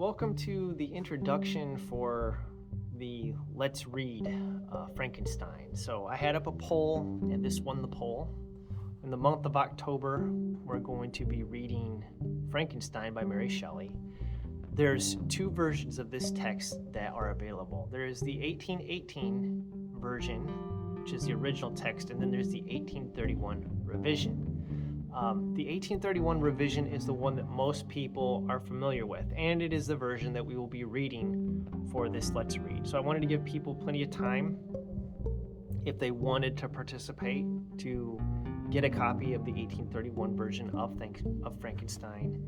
Welcome to the introduction for the Let's Read Frankenstein. So I had up a poll, and this won the poll. In the month of October, we're going to be reading Frankenstein by Mary Shelley. There's two versions of this text that are available. There is the 1818 version, which is the original text, and then there's the 1831 revision. The 1831 revision is the one that most people are familiar with, and it is the version that we will be reading for this Let's Read. So I wanted to give people plenty of time, if they wanted to participate, to get a copy of the 1831 version of Frankenstein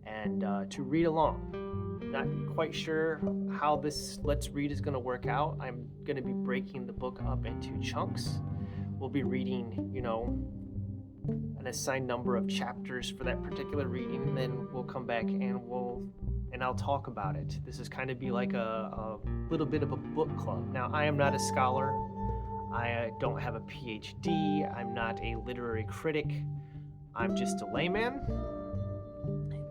and to read along. Not quite sure how this Let's Read is going to work out. I'm going to be breaking the book up into chunks. We'll be reading, an assigned number of chapters for that particular reading, and then we'll come back and I'll talk about it. This is kind of be like a little bit of a book club. Now, I am not a scholar. I don't have a PhD. I'm not a literary critic. I'm just a layman.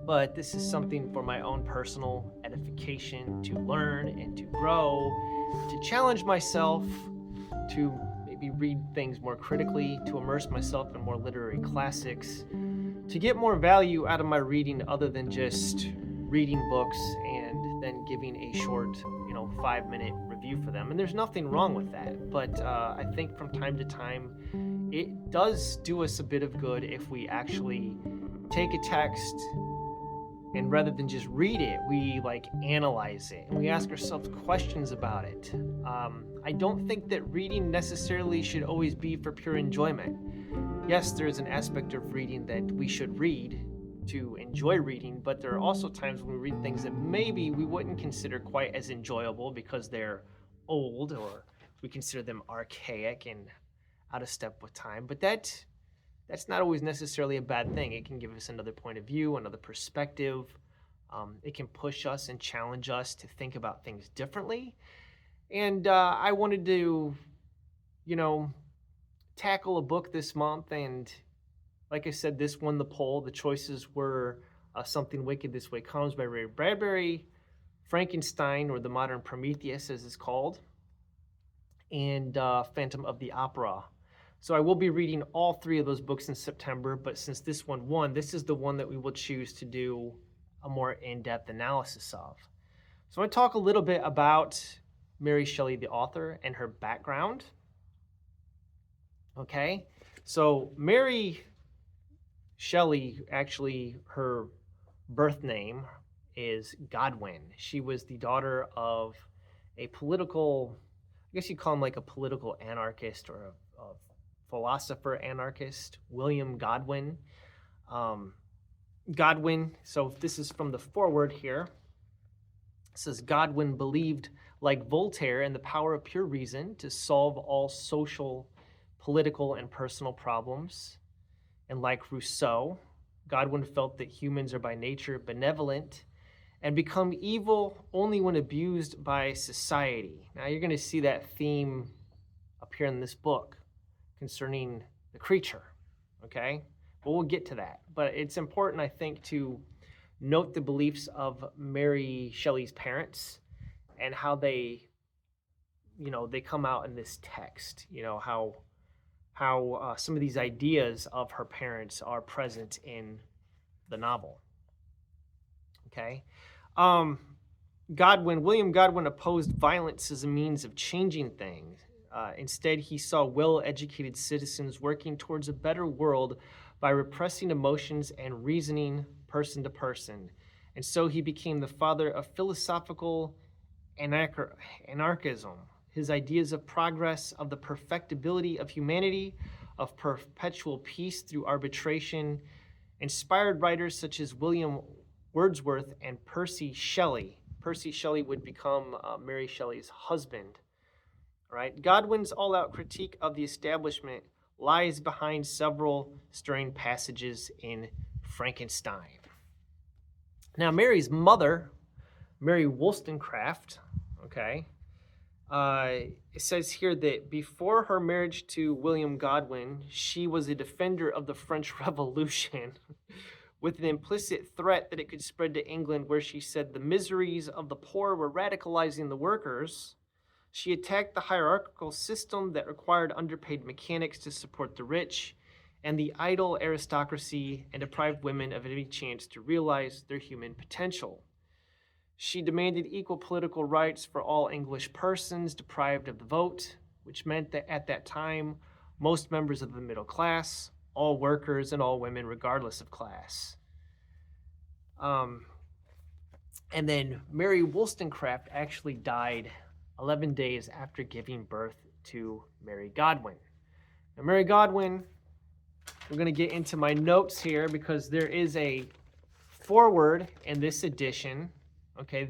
But this is something for my own personal edification, to learn and to grow, to challenge myself, to maybe read things more critically, to immerse myself in more literary classics, to get more value out of my reading other than just reading books and then giving a short, 5-minute review for them. And there's nothing wrong with that. But I think from time to time, it does do us a bit of good if we actually take a text and rather than just read it, we analyze it and we ask ourselves questions about it. I don't think that reading necessarily should always be for pure enjoyment. Yes, there's an aspect of reading that we should read to enjoy reading, but there are also times when we read things that maybe we wouldn't consider quite as enjoyable because they're old, or we consider them archaic and out of step with time. But that's not always necessarily a bad thing. It can give us another point of view, another perspective. It can push us and challenge us to think about things differently. And I wanted to, tackle a book this month. And like I said, this won the poll. The choices were Something Wicked This Way Comes by Ray Bradbury, Frankenstein, or The Modern Prometheus, as it's called, and Phantom of the Opera. So I will be reading all three of those books in September, but since this one won, this is the one that we will choose to do a more in-depth analysis of. So I want to talk a little bit about Mary Shelley, the author, and her background. Okay, so Mary Shelley, actually her birth name is Godwin. She was the daughter of a political, I guess you'd call him like a political anarchist or a philosopher anarchist, William Godwin. Godwin, so this is from the foreword here. It says, Godwin believed, like Voltaire, in the power of pure reason to solve all social, political, and personal problems. And like Rousseau, Godwin felt that humans are by nature benevolent and become evil only when abused by society. Now you're going to see that theme appear in this book concerning the creature, okay? But we'll get to that. But it's important, I think, to note the beliefs of Mary Shelley's parents and how they come out in this text, how some of these ideas of her parents are present in the novel, okay? William Godwin opposed violence as a means of changing things. Instead, he saw well-educated citizens working towards a better world by repressing emotions and reasoning person to person. And so he became the father of philosophical anarchism. His ideas of progress, of the perfectibility of humanity, of perpetual peace through arbitration, inspired writers such as William Wordsworth and Percy Shelley. Percy Shelley would become Mary Shelley's husband. Right? Godwin's all-out critique of the establishment lies behind several stirring passages in Frankenstein. Now, Mary's mother, Mary Wollstonecraft, okay, it says here that before her marriage to William Godwin, she was a defender of the French Revolution, with an implicit threat that it could spread to England, where she said the miseries of the poor were radicalizing the workers. She attacked the hierarchical system that required underpaid mechanics to support the rich, and the idle aristocracy, and deprived women of any chance to realize their human potential. She demanded equal political rights for all English persons deprived of the vote, which meant that at that time, most members of the middle class, all workers, and all women, regardless of class. And then Mary Wollstonecraft actually died 11 days after giving birth to Mary Godwin. Now, Mary Godwin, we're going to get into my notes here because there is a foreword in this edition. Okay,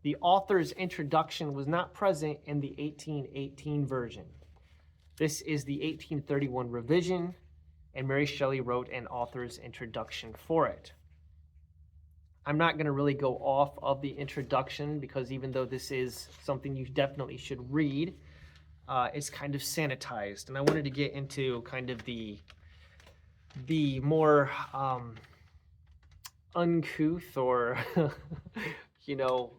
the author's introduction was not present in the 1818 version. This is the 1831 revision, and Mary Shelley wrote an author's introduction for it. I'm not going to really go off of the introduction because even though this is something you definitely should read, it's kind of sanitized. And I wanted to get into kind of the more uncouth or,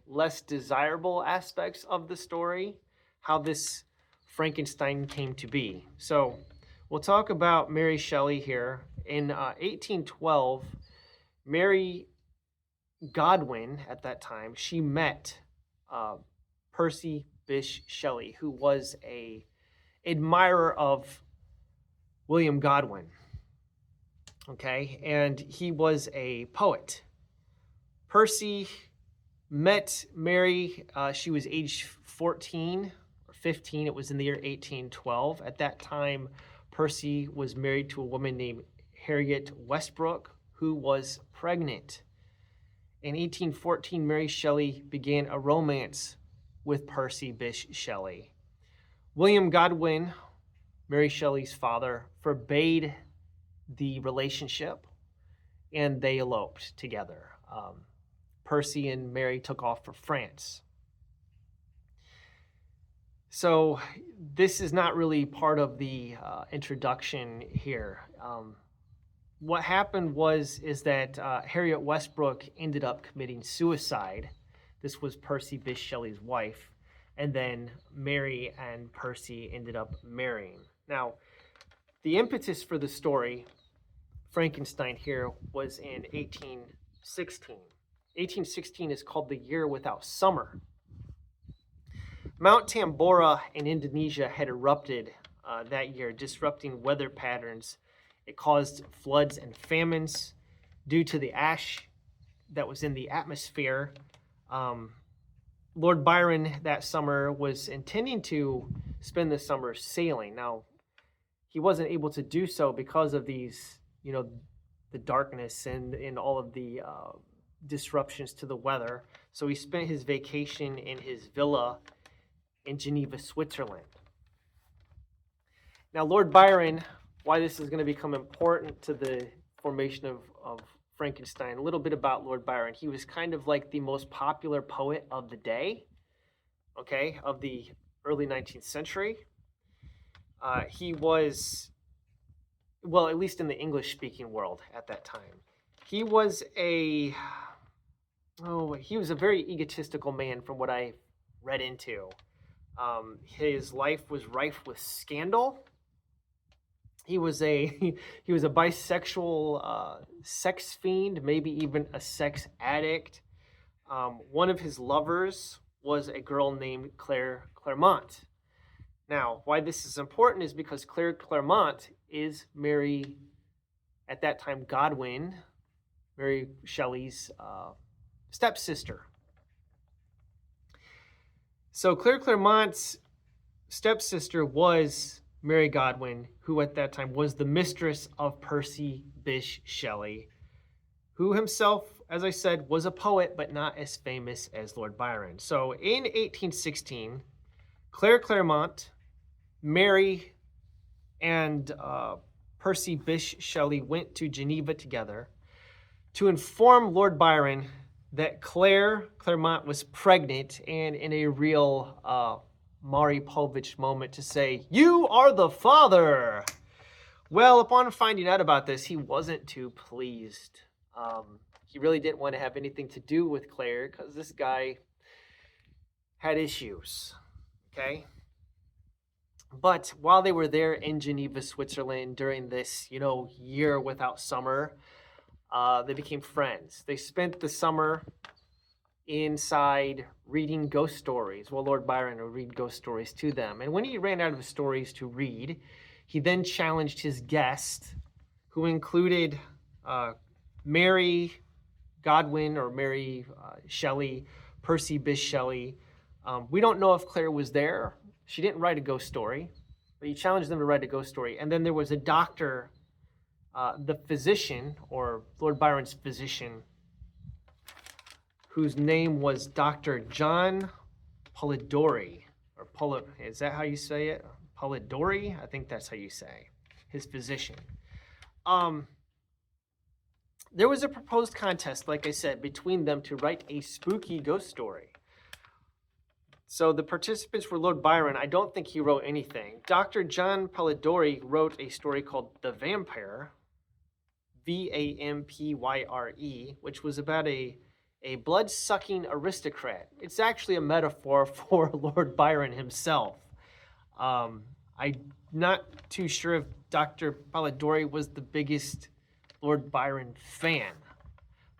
less desirable aspects of the story, how this Frankenstein came to be. So we'll talk about Mary Shelley here. In 1812, Mary Godwin, at that time, she met Percy Bysshe Shelley, who was an admirer of William Godwin. Okay, and he was a poet. Percy met Mary, she was age 14 or 15, it was in the year 1812. At that time, Percy was married to a woman named Harriet Westbrook, who was pregnant. In 1814, Mary Shelley began a romance with Percy Bysshe Shelley. William Godwin, Mary Shelley's father, forbade the relationship, and they eloped together. Percy and Mary took off for France. So this is not really part of the introduction here. What happened is that Harriet Westbrook ended up committing suicide. This was Percy Bysshe Shelley's wife, and then Mary and Percy ended up marrying. Now, the impetus for the story, Frankenstein here, was in 1816. 1816 is called the year without summer. Mount Tambora in Indonesia had erupted that year, disrupting weather patterns. It caused floods and famines due to the ash that was in the atmosphere. Lord Byron that summer was intending to spend the summer sailing. Now, he wasn't able to do so because of these, the darkness and all of the disruptions to the weather. So he spent his vacation in his villa in Geneva, Switzerland. Now, Lord Byron, why this is going to become important to the formation of Frankenstein, a little bit about Lord Byron. He was kind of like the most popular poet of the day, okay, of the early 19th century. He was, well, at least in the English-speaking world at that time. He was a very egotistical man from what I read into. His life was rife with scandal. He was a bisexual sex fiend, maybe even a sex addict. One of his lovers was a girl named Claire Clairmont. Now, why this is important is because Claire Clairmont is Mary, at that time, Godwin, Mary Shelley's stepsister. So Claire Clairmont's stepsister was Mary Godwin, who at that time was the mistress of Percy Bysshe Shelley, who himself, as I said, was a poet, but not as famous as Lord Byron. So in 1816, Claire Clairmont, Mary, and Percy Bysshe Shelley went to Geneva together to inform Lord Byron that Claire Clairmont was pregnant, and in a real Maury Povich moment to say, "You are the father." Well, upon finding out about this, he wasn't too pleased. He really didn't want to have anything to do with Claire because this guy had issues. Okay. But while they were there in Geneva, Switzerland during this, year without summer, they became friends. They spent the summer inside reading ghost stories. Well, Lord Byron would read ghost stories to them. And when he ran out of stories to read, he then challenged his guest, who included Mary Godwin or Mary Shelley, Percy Bysshe Shelley. We don't know if Claire was there. She didn't write a ghost story, but he challenged them to write a ghost story. And then there was a doctor, the physician, or Lord Byron's physician, whose name was Dr. John Polidori, is that how you say it? Polidori? I think that's how you say his physician. There was a proposed contest, like I said, between them to write a spooky ghost story. So the participants were Lord Byron. I don't think he wrote anything. Dr. John Polidori wrote a story called The Vampire, Vampyre, which was about a blood-sucking aristocrat. It's actually a metaphor for Lord Byron himself. I'm not too sure if Dr. Polidori was the biggest Lord Byron fan.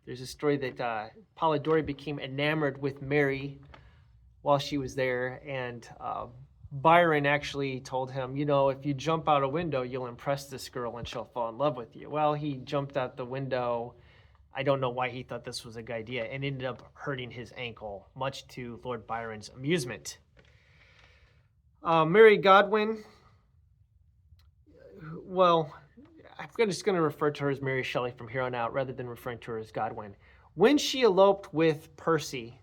There's a story that Polidori became enamored with Mary while she was there, and Byron actually told him, if you jump out a window, you'll impress this girl and she'll fall in love with you. Well, he jumped out the window. I don't know why he thought this was a good idea, and ended up hurting his ankle, much to Lord Byron's amusement. Mary Godwin, well, I'm just going to refer to her as Mary Shelley from here on out rather than referring to her as Godwin. When she eloped with Percy,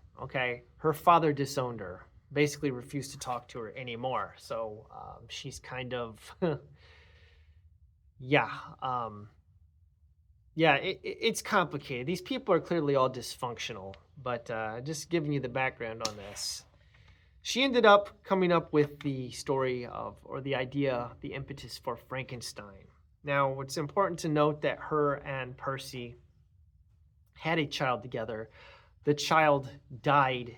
her father disowned her, basically refused to talk to her anymore. So she's kind of, it's complicated. These people are clearly all dysfunctional, but just giving you the background on this. She ended up coming up with the story of, or the idea, the impetus for Frankenstein. Now, it's important to note that her and Percy had a child together. The child died,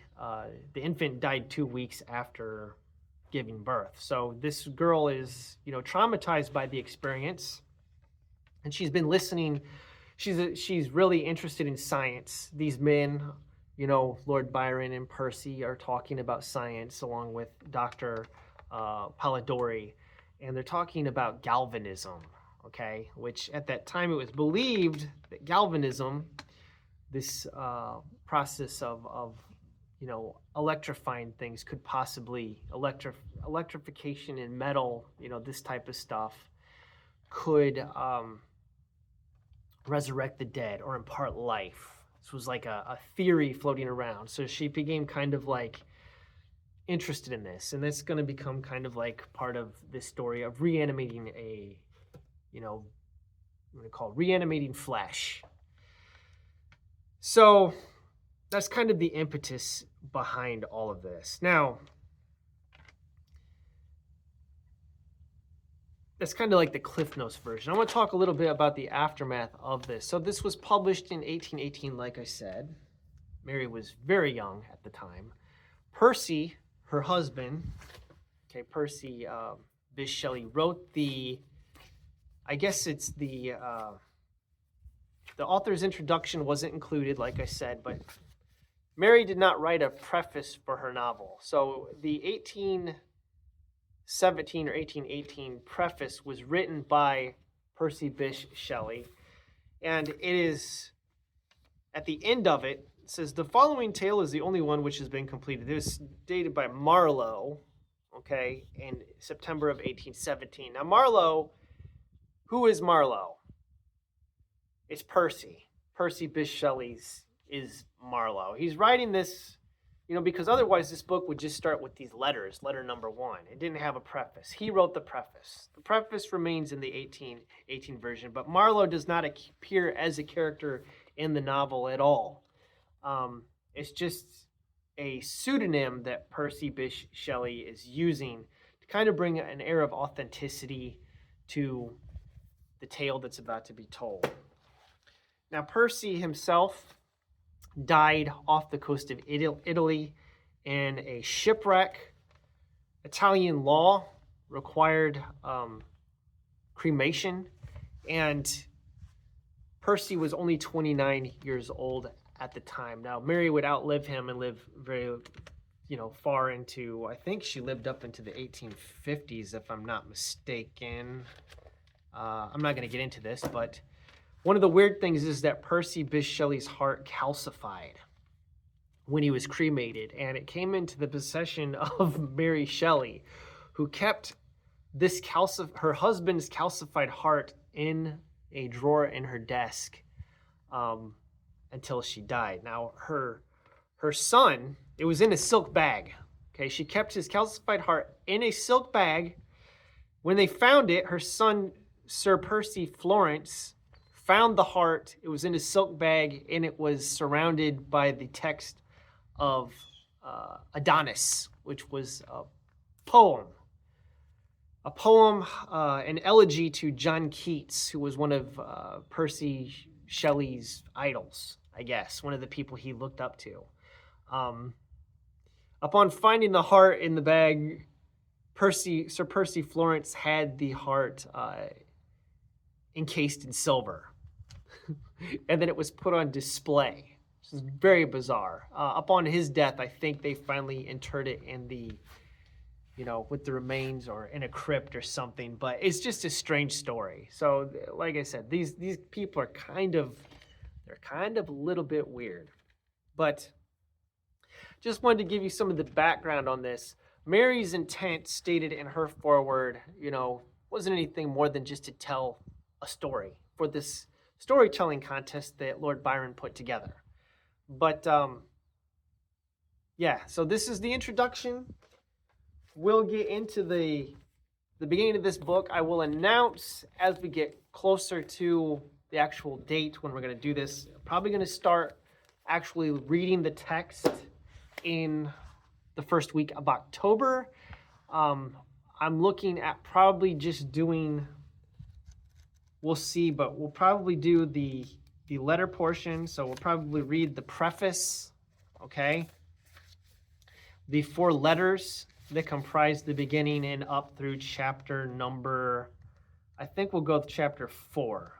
the infant died 2 weeks after giving birth. So this girl is, traumatized by the experience, and she's been listening. She's really interested in science. These men, Lord Byron and Percy, are talking about science along with Dr. Polidori, and they're talking about galvanism, which at that time it was believed that galvanism, this process of electrifying things, could possibly, electrification in metal, this type of stuff, could resurrect the dead or impart life. This was like a theory floating around. So she became kind of like interested in this, and that's going to become kind of like part of this story of reanimating I'm going to call it reanimating flesh. So that's kind of the impetus behind all of this. Now, that's kind of like the Cliff Notes version. I want to talk a little bit about the aftermath of this. So this was published in 1818, like I said. Mary was very young at the time. Percy, her husband, Percy Bysshe Shelley, wrote the author's introduction wasn't included, like I said, but Mary did not write a preface for her novel. So the 1817 or 1818 preface was written by Percy Bysshe Shelley, and it is, at the end of it, it says, the following tale is the only one which has been completed. It was dated by Marlowe, in September of 1817. Now Marlowe, who is Marlowe? It's Percy. Percy Bysshe Shelley's is Marlowe. He's writing this, because otherwise this book would just start with these letters, letter number 1. It didn't have a preface. He wrote the preface. The preface remains in the 1818 version, but Marlowe does not appear as a character in the novel at all. It's just a pseudonym that Percy Bysshe Shelley is using to kind of bring an air of authenticity to the tale that's about to be told. Now, Percy himself died off the coast of Italy in a shipwreck. Italian law required cremation, and Percy was only 29 years old at the time. Now, Mary would outlive him and live very, far into, I think she lived up into the 1850s, if I'm not mistaken. I'm not going to get into this, but one of the weird things is that Percy Bysshe Shelley's heart calcified when he was cremated, and it came into the possession of Mary Shelley, who kept this her husband's calcified heart in a drawer in her desk until she died. Now, her son, it was in a silk bag. Okay, she kept his calcified heart in a silk bag. When they found it, her son, Sir Percy Florence, found the heart. It was in a silk bag, and it was surrounded by the text of Adonis, which was a poem, an elegy to John Keats, who was one of Percy Shelley's idols, I guess, one of the people he looked up to. Upon finding the heart in the bag, Sir Percy Florence had the heart encased in silver, and then it was put on display. This is very bizarre. Upon his death, I think they finally interred it in the, with the remains or in a crypt or something. But it's just a strange story. So, like I said, these people are kind of a little bit weird. But just wanted to give you some of the background on this. Mary's intent, stated in her foreword, wasn't anything more than just to tell a story for this storytelling contest that Lord Byron put together. But, so this is the introduction. We'll get into the beginning of this book. I will announce as we get closer to the actual date when we're going to do this. Probably going to start actually reading the text in the first week of October. I'm looking at probably just doing, we'll see, but we'll probably do the letter portion. So we'll probably read the preface, okay? The 4 letters that comprise the beginning and up through chapter number, I think we'll go with chapter 4.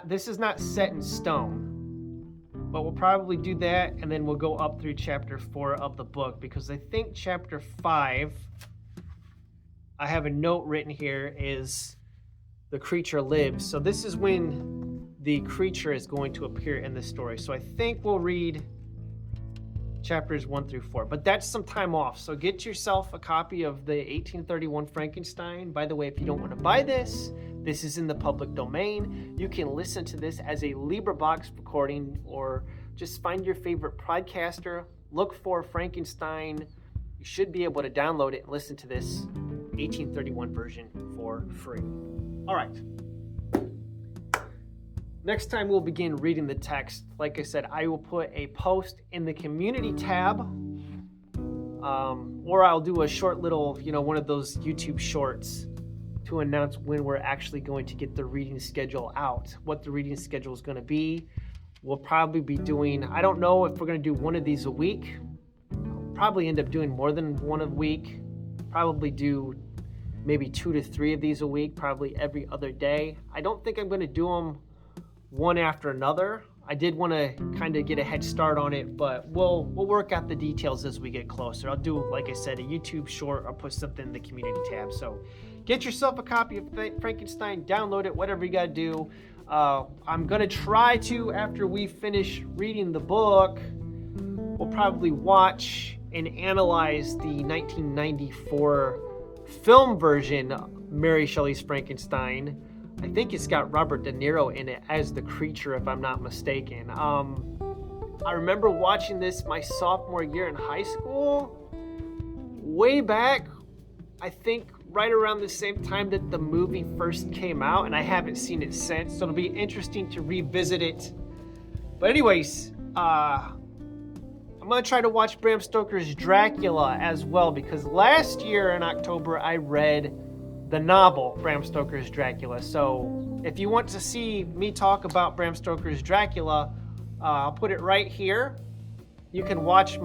This is not set in stone, but we'll probably do that, and then we'll go up through chapter 4 of the book, because I think chapter 5, I have a note written here, is the creature lives. So this is when the creature is going to appear in the story. So I think we'll read chapters 1 through 4, but that's some time off. So get yourself a copy of the 1831 Frankenstein. By the way, if you don't want to buy this is in the public domain. You can listen to this as a LibriVox recording, or just find your favorite podcaster, look for Frankenstein. You should be able to download it and listen to this 1831 version for free. All right. Next time we'll begin reading the text. Like I said, I will put a post in the community tab, or I'll do a short little, one of those YouTube shorts to announce when we're actually going to get the reading schedule out, what the reading schedule is going to be. We'll probably be doing, I don't know if we're going to do one of these a week. I'll probably end up doing more than one a week. Probably do maybe 2 to 3 of these a week, probably every other day. I don't think I'm going to do them one after another. I did want to kind of get a head start on it, but we'll work out the details as we get closer. I'll do, like I said, a YouTube short. I'll put something in the community tab. So get yourself a copy of Frankenstein, download it, whatever you got to do. I'm going to try to, after we finish reading the book, we'll probably watch and analyze the 1994 film version, Mary Shelley's Frankenstein. I think it's got Robert De Niro in it as the creature, if I'm not mistaken. I remember watching this my sophomore year in high school, way back, I think right around the same time that the movie first came out, and I haven't seen it since, so it'll be interesting to revisit it. But anyways, I'm going to try to watch Bram Stoker's Dracula as well, because last year in October I read the novel Bram Stoker's Dracula. So if you want to see me talk about Bram Stoker's Dracula, I'll put it right here. You can watch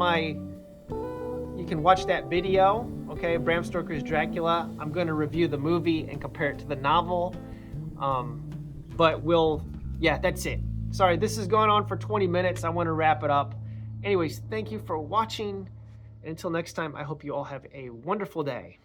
that video, okay, Bram Stoker's Dracula. I'm going to review the movie and compare it to the novel. But that's it. Sorry, this is going on for 20 minutes. I want to wrap it up. Anyways, thank you for watching. And until next time, I hope you all have a wonderful day.